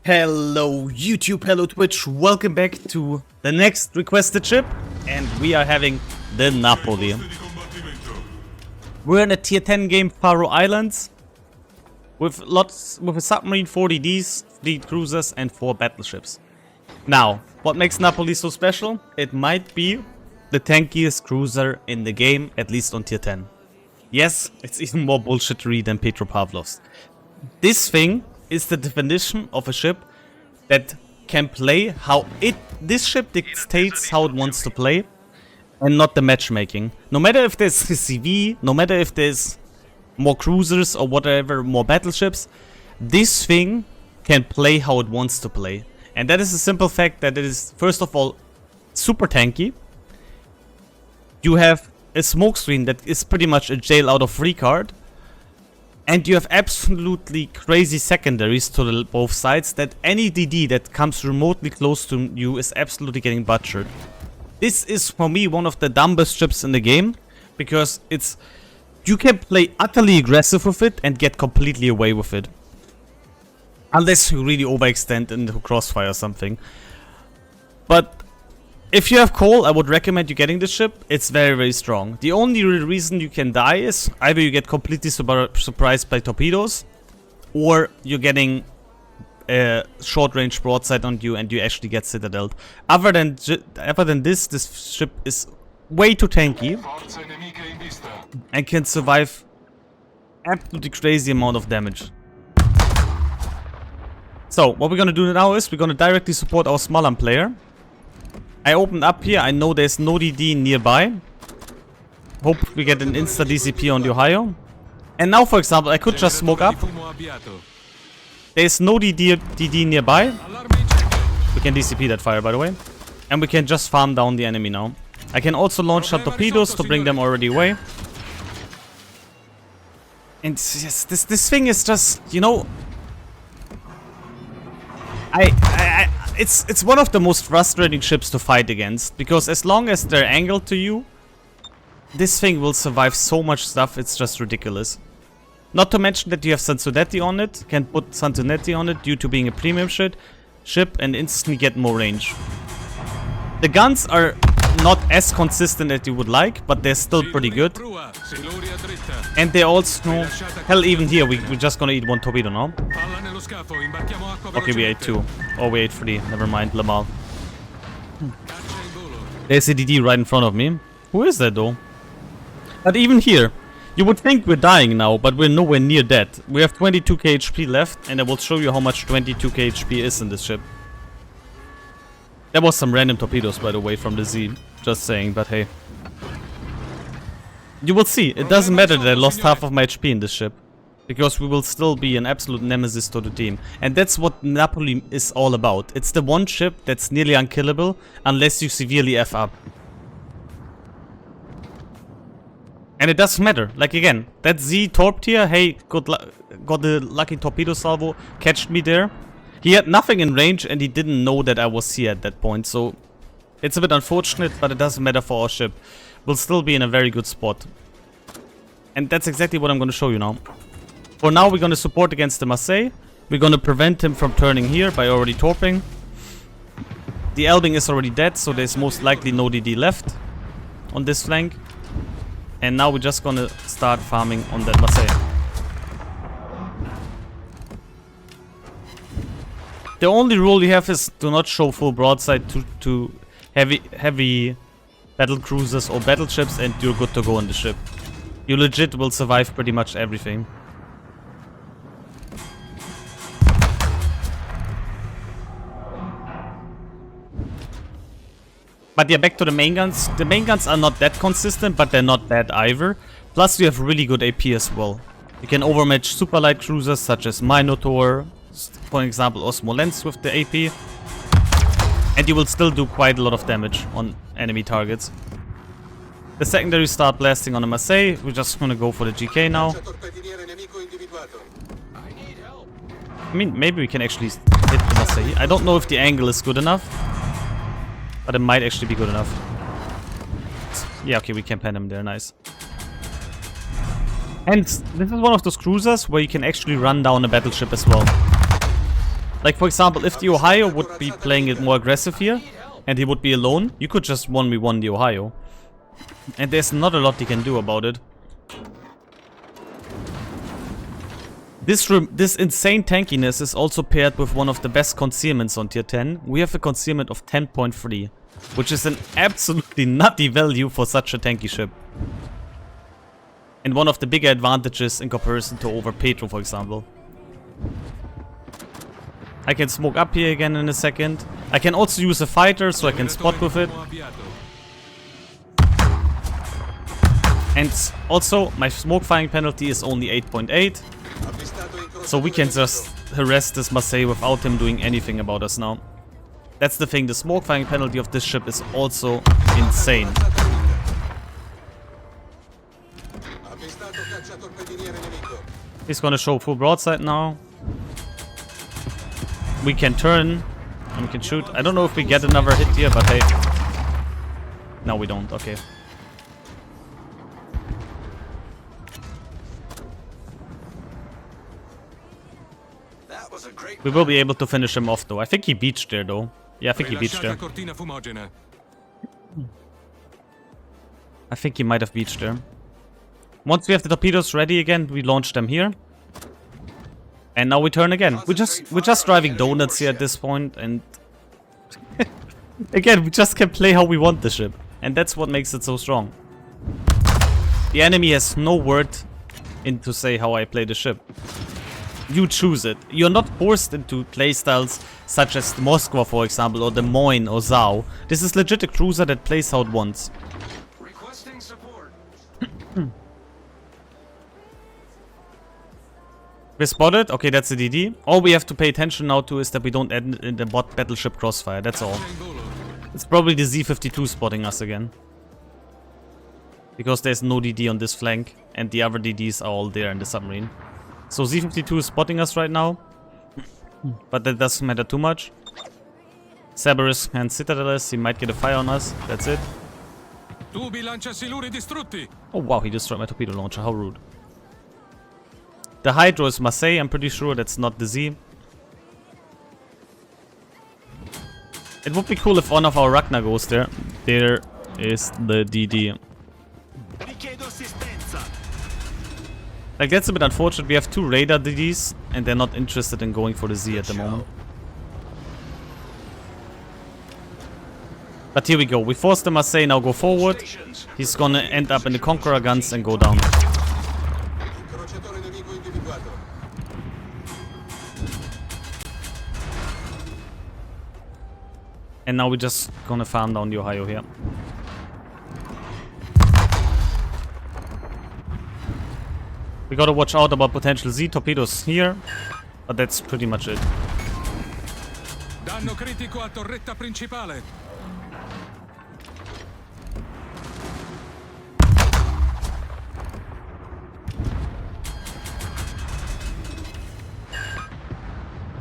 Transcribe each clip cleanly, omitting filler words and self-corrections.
Hello YouTube, hello Twitch, welcome back to the next requested ship, and we are having the Napoli. We're in a tier 10 game, Faroe Islands, with a submarine, 4 DDs, 3 cruisers and 4 battleships. Now, what makes Napoli so special? It might be the tankiest cruiser in the game, at least on tier 10. Yes, it's even more bullshittery than Petropavlovsk. This thing is the definition of a ship that can play how this ship dictates how it wants to play, and not the matchmaking. No matter if there's CV, no matter if there's more cruisers or whatever, more battleships, this thing can play how it wants to play. And that is the simple fact that it is, first of all, super tanky. You have a smokescreen that is pretty much a jail out of free card. And you have absolutely crazy secondaries to both sides that any DD that comes remotely close to you is absolutely getting butchered. This is for me one of the dumbest ships in the game, because you can play utterly aggressive with it and get completely away with it. Unless you really overextend into crossfire or something. But if you have coal, I would recommend you getting this ship. It's very, very strong. The only reason you can die is either you get completely surprised by torpedoes, or you're getting a short-range broadside on you and you actually get citadeled. Other than this ship is way too tanky and can survive absolutely crazy amount of damage. So what we're gonna do now is we're gonna directly support our Smalan player. I opened up here, I know there's no DD nearby. Hope we get an insta DCP on the Ohio. And now, for example, I could just smoke up. There's no DD nearby. We can DCP that fire, by the way. And we can just farm down the enemy now. I can also launch some torpedoes to bring them already away. And yes, this thing is just, you know... It's one of the most frustrating ships to fight against, because as long as they're angled to you, this thing will survive so much stuff, it's just ridiculous. Not to mention that you have Sansonetti on it, can put Sansonetti on it due to being a premium ship and instantly get more range. The guns are not as consistent as you would like, but they're still pretty good. And they also... Hell, even here, we're just gonna eat one torpedo now. Okay, we ate 2. Oh, we ate 3. Never mind, Lamal. There's a DD right in front of me. Who is that, though? But even here, you would think we're dying now, but we're nowhere near dead. We have 22k HP left, and I will show you how much 22k HP is in this ship. There was some random torpedoes, by the way, from the Z. Just saying, but hey. You will see, it doesn't matter that I lost half of my HP in this ship. Because we will still be an absolute nemesis to the team. And that's what Napoli is all about. It's the one ship that's nearly unkillable, unless you severely F up. And it doesn't matter. Like again, that Z torp tier, hey, got the lucky torpedo salvo, catched me there. He had nothing in range and he didn't know that I was here at that point, so it's a bit unfortunate, but it doesn't matter for our ship. We'll still be in a very good spot. And that's exactly what I'm going to show you now. For now, we're going to support against the Marseille. We're going to prevent him from turning here by already torping. The Elbing is already dead, so there's most likely no DD left on this flank. And now we're just going to start farming on that Marseille. The only rule you have is to not show full broadside to heavy battle cruisers or battleships, and you're good to go on the ship. You legit will survive pretty much everything. But yeah, back to the main guns. The main guns are not that consistent, but they're not bad either. Plus you have really good AP as well. You can overmatch super light cruisers such as Minotaur, for example, or Smolensk with the AP. And you will still do quite a lot of damage on enemy targets. The secondary start blasting on the Marseille. We're just gonna go for the GK now. I mean, maybe we can actually hit the Marseille. I don't know if the angle is good enough, but it might actually be good enough. Yeah, okay, we can pen him there, nice. And this is one of those cruisers where you can actually run down a battleship as well. Like, for example, if the Ohio would be playing it more aggressive here, and he would be alone, you could just 1v1 the Ohio. And there's not a lot he can do about it. This insane tankiness is also paired with one of the best concealments on tier 10. We have a concealment of 10.3, which is an absolutely nutty value for such a tanky ship. And one of the bigger advantages in comparison to over Petro, for example. I can smoke up here again in a second. I can also use a fighter so I can spot with it. And also, my smoke firing penalty is only 8.8. So we can just harass this Marseille without him doing anything about us now. That's the thing, the smoke firing penalty of this ship is also insane. He's gonna show full broadside now. We can turn and we can shoot. I don't know if we get another hit here, but hey. No, we don't, okay. We will be able to finish him off though. I think he beached there though. Yeah, I think he beached there. I think he might have beached there. Once we have the torpedoes ready again, we launch them here. And now we turn again. We're just driving donuts here at this point, and again, we just can play how we want the ship. And that's what makes it so strong. The enemy has no word in to say how I play the ship. You choose it. You're not forced into playstyles such as the Moskva, for example, or the Moin or Zao. This is legit a cruiser that plays how it wants. Requesting support. We're spotted. Okay, that's the DD. All we have to pay attention now to is that we don't end in the bot battleship crossfire. That's all. It's probably the Z-52 spotting us again. Because there's no DD on this flank, and the other DDs are all there in the submarine. So Z-52 is spotting us right now. But that doesn't matter too much. Cerberus and Citadelis, he might get a fire on us. That's it. Oh wow, he destroyed my torpedo launcher. How rude. The Hydro is Marseille, I'm pretty sure that's not the Z. It would be cool if one of our Ragnar goes there. There is the DD. Like, that's a bit unfortunate. We have two radar DDs and they're not interested in going for the Z at the moment. But here we go. We force the Marseille now go forward. He's gonna end up in the Conqueror guns and go down. And now we're just gonna farm down the Ohio here. We gotta watch out about potential Z torpedoes here, but that's pretty much it. Danno critico a torretta principale.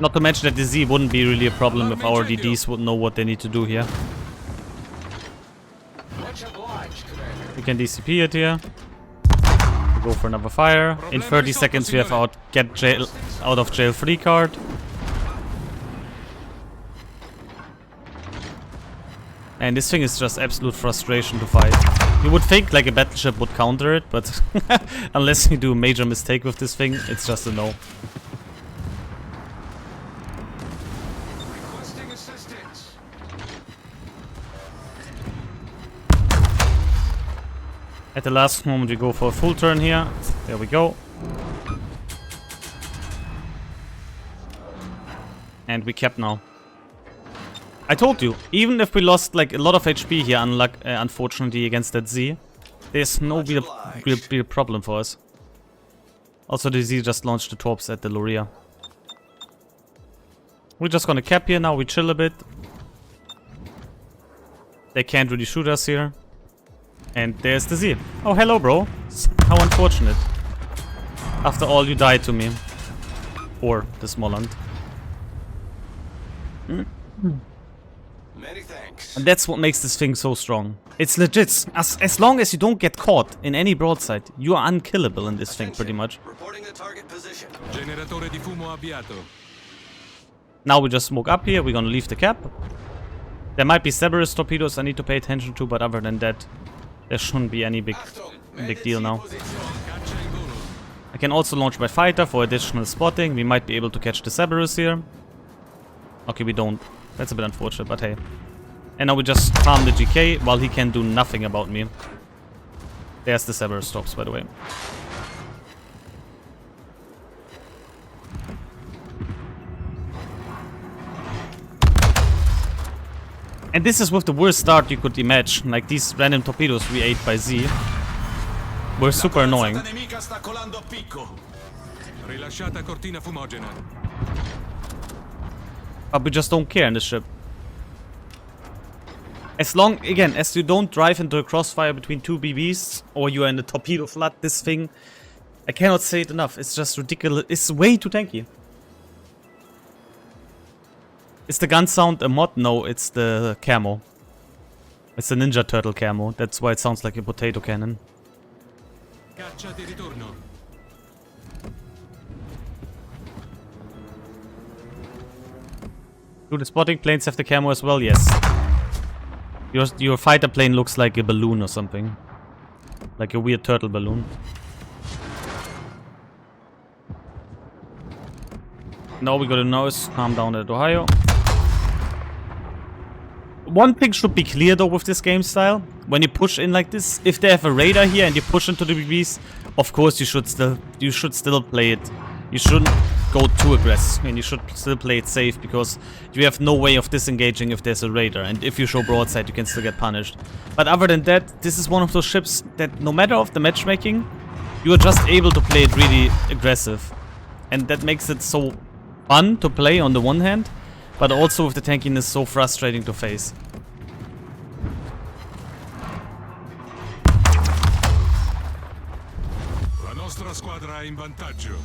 Not to mention that the Z wouldn't be really a problem if our DDs would know what they need to do here. We can DCP it here. Go for another fire. In 30 seconds we have our out of jail free card. And this thing is just absolute frustration to fight. You would think like a battleship would counter it, but unless you do a major mistake with this thing, it's just a no. At the last moment we go for a full turn here. There we go. And we kept now. I told you, even if we lost like a lot of HP here, unfortunately against that Z, there's no real problem for us. Also the Z just launched the torps at the Luria. We're just gonna cap here now, we chill a bit. They can't really shoot us here. And there's the Z. Oh, hello, bro. How unfortunate. After all, you died to me. Or the Smoland. Many thanks. And that's what makes this thing so strong. It's legit. As long as you don't get caught in any broadside, you are unkillable in this thing, pretty much. Reporting the target position. Generatore di fumo avviato. Now we just smoke up here. We're gonna leave the cap. There might be Cerberus torpedoes I need to pay attention to, but other than that, there shouldn't be any big deal now. I can also launch my fighter for additional spotting. We might be able to catch the Cerberus here. Okay, we don't. That's a bit unfortunate, but hey. And now we just farm the GK while he can do nothing about me. There's the Cerberus stops, by the way. And this is with the worst start you could imagine. Like these random torpedoes we ate by Z were super annoying. Rilasciata cortina fumogena. But we just don't care in the ship. As long, again, as you don't drive into a crossfire between two BBs or you are in the torpedo flood, this thing, I cannot say it enough. It's just ridiculous. It's way too tanky. Is the gun sound a mod? No, it's the camo. It's a Ninja Turtle camo. That's why it sounds like a potato cannon. Caccia di ritorno. Do the spotting planes have the camo as well? Yes. Your fighter plane looks like a balloon or something. Like a weird turtle balloon. Now we got a nose. Calm down at Ohio. One thing should be clear though with this game style. When you push in like this, if they have a radar here and you push into the BBs, of course you should still play it. You shouldn't go too aggressive. I mean, you should still play it safe because you have no way of disengaging if there's a radar, and if you show broadside you can still get punished. But other than that, this is one of those ships that no matter of the matchmaking, you are just able to play it really aggressive. And that makes it so fun to play on the one hand, but also with the tankiness so frustrating to face. La nostra squadra è in vantaggio.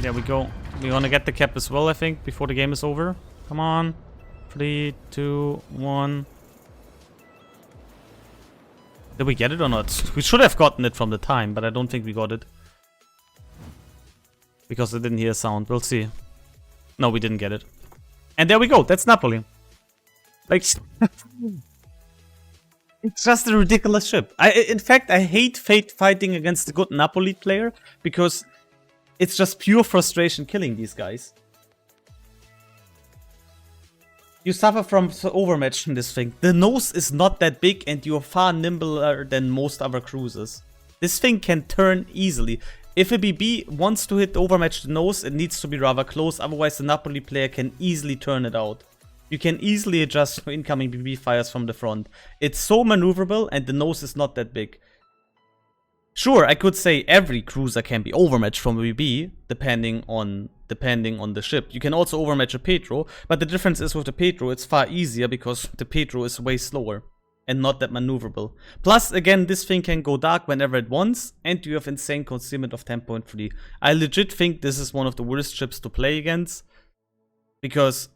There we go. We want to get the cap as well, I think, before the game is over. Come on. 3, 2, 1. Did we get it or not? We should have gotten it from the time, but I don't think we got it. Because I didn't hear a sound. We'll see. No, we didn't get it. And there we go. That's Napoli. Like... It's just a ridiculous ship. In fact, I hate fighting against a good Napoli player because it's just pure frustration killing these guys. You suffer from overmatch in this thing. The nose is not that big and you're far nimbler than most other cruisers. This thing can turn easily. If a BB wants to hit overmatch the nose, it needs to be rather close, otherwise the Napoli player can easily turn it out. You can easily adjust to incoming BB fires from the front. It's so maneuverable and the nose is not that big. Sure, I could say every cruiser can be overmatched from a BB, depending on the ship. You can also overmatch a Petro, but the difference is with the Petro, it's far easier because the Petro is way slower and not that maneuverable. Plus, again, this thing can go dark whenever it wants, and you have insane concealment of 10.3. I legit think this is one of the worst ships to play against, because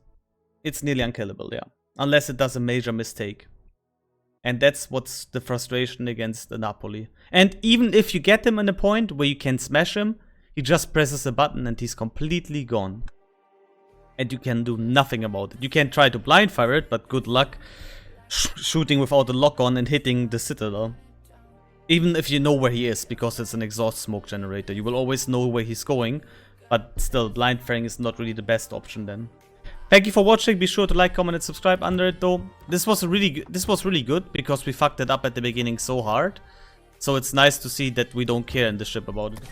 it's nearly unkillable, yeah. Unless it does a major mistake. And that's what's the frustration against the Napoli. And even if you get him in a point where you can smash him, he just presses a button and he's completely gone. And you can do nothing about it. You can try to blind fire it, but good luck shooting without a lock on and hitting the Citadel. Even if you know where he is, because it's an exhaust smoke generator. You will always know where he's going, but still, blind firing is not really the best option then. Thank you for watching. Be sure to like, comment, and subscribe under it though. This was really good because we fucked it up at the beginning so hard. So it's nice to see that we don't care in the ship about it.